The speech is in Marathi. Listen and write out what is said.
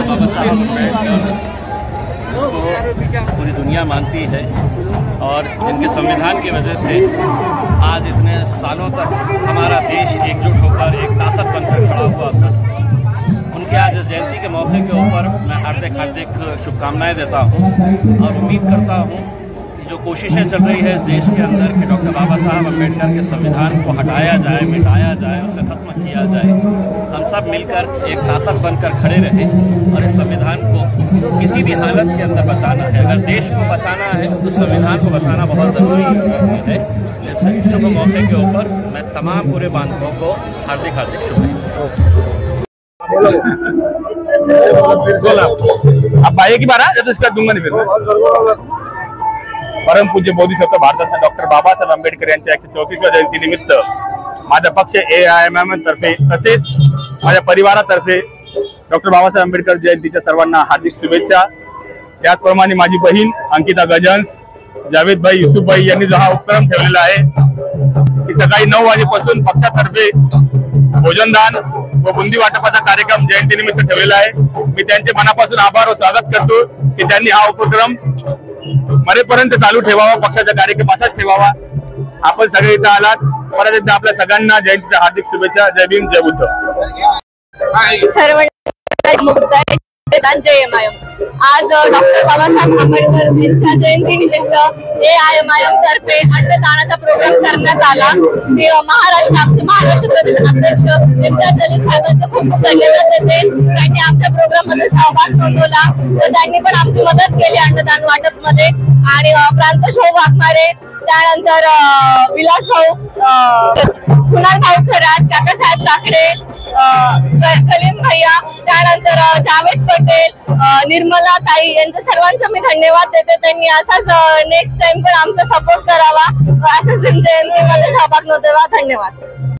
बाबा साहब अम्बेडकर इसको पूरी दुनिया मानती है और जिनके संविधान की वजह से आज इतने सालों तक हमारा देश एकजुट होकर एक ताकत बनकर खड़ा हुआ था। उनके आज इस जयंती के मौके के ऊपर मैं हार्दिक शुभकामनाएं देता हूं और उम्मीद करता हूं कि जो कोशिशें चल रही है इस देश के अंदर कि डॉक्टर बाबा साहब अम्बेडकर के संविधान को हटाया जाए, मिटाया जाए, उसे ख़त्म किया जाए, हम सब मिलकर एक ताकत बनकर खड़े रहें और इस संविधान को किसी भी हालत के अंदर बचाना है। अगर देश को बचाना है तो संविधान को बचाना बहुत ज़रूरी है। इस शुभ मौके के ऊपर मैं तमाम पूरे बांधवों को हार्दिक शुभकामनाएं। अब आइए की बारा तो इसका दूंगा नहीं फिर। परम पूज्य बोधिसत्व भारतरत्न डॉक्टर बाबासाहेब आंबेडकर यांच्या 134व्या जयंतीनिमित्त माझा पक्ष AIMM तर्फे तसेच माझ्या परिवारातर्फे डॉक्टर बाबासाहेब आंबेडकर जयंतीच्या सर्वांना हार्दिक शुभेच्छा। त्याचप्रमाणे माझी बहीण अंकिता गजांस, जावेद भाई, युसुफ भाई यांनी जो हा उपक्रम ठेवलेला आहे की सकाळी 9 वाजेपासून पक्षातर्फे भोजनदान व बुंदी वाटपाचा कार्यक्रम जयंतीनिमित्त ठेवलेला आहे। मी त्यांचे मनापासून आभार व स्वागत करतो की त्यांनी हा उपक्रम मरेपर्यंत चालू ठेवावा, पक्षाचा कार्यक्रम असाच ठेवावा। आपण सगळे इथं आलात, परत एकदा आपल्या सगळ्यांना जयंतीच्या हार्दिक शुभेच्छा। जय भीम, जय बुद्ध। आज डॉक्टर बाबासाहेब आंबेडकर यांच्या जयंतीनिमित्त AIMM तर्फे अन्नदानाचा प्रोग्राम करण्यात आला। महाराष्ट्र प्रदेश अध्यक्ष इम्तियाज जलील साहेबांचे खूप धन्यवाद देते। त्यांनी आमच्या प्रोग्राम मध्ये सहभाग नोंदवला, तर त्यांनी पण आमची मदत केली अन्नदान वाटप मध्ये। आणि प्रांतोष भाऊ वाघमारे, त्यानंतर विलास भाऊ, कुणाल भाऊ खरात, काकासाहेब काकडे, कलीम भैया, त्यानंतर जावेद पटेल, निर्मला ताई यांच्या सर्वांचा मी धन्यवाद देते। त्यांनी असाच नेक्स्ट टाइम पण आमचा सपोर्ट करावा, असंच जयंतीमध्ये सहभाग नोंदवावा। धन्यवाद।